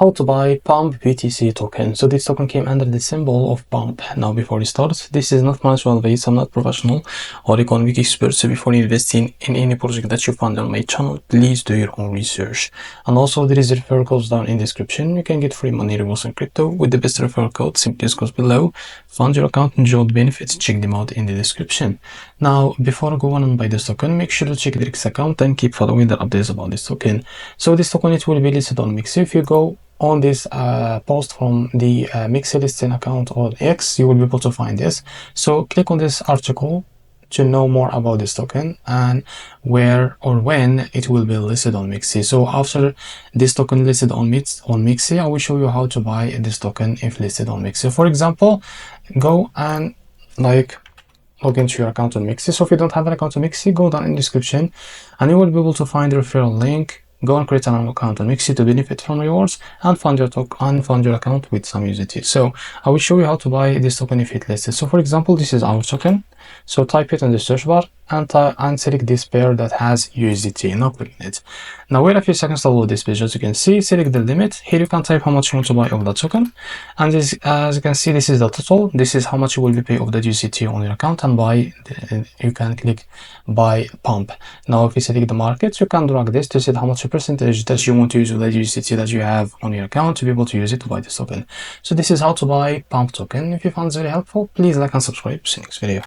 how to buy PumpBTC token. So this token came under the symbol of pump. Now before we start, this is not financial advice. I'm not professional or economic expert, so before investing in any project that you find on my channel, please do your own research. And also there is a referral code down in the description. You can get free money rewards in crypto with the best referral code. Simply goes below, fund your account, enjoy the benefits. Check them out in the description. Now before I go on and buy this token, make sure to check the REFERRAL account and keep following the updates about this token. So this token, it will be listed on MEXC. If you go on this post from the MEXC listing account on X, you will be able to find this. So click on this article to know more about this token and where or when it will be listed on MEXC. So after this token listed on MEXC, I will show you how to buy this token if listed on MEXC. For example, go and log into your account on MEXC. So if you don't have an account on MEXC, go down in the description and you will be able to find the referral link. Go and create an account on MEXC to benefit from rewards and fund your account with some USDT. So I will show you how to buy this token if it listed. So for example, this is our token. So type it in the search bar and select this pair that has USDT. Now click on it. Now wait a few seconds to load this page. As you can see, select the limit. Here you can type how much you want to buy of that token. And this, as you can see, this is the total. This is how much you will be paid of the USDT on your account, and you can click buy pump. Now if you select the market, you can drag this to set how much percentage that you want to use of the USDT that you have on your account to be able to use it to buy this token. So this is how to buy pump token. If you found it very helpful, please like and subscribe. See you next video.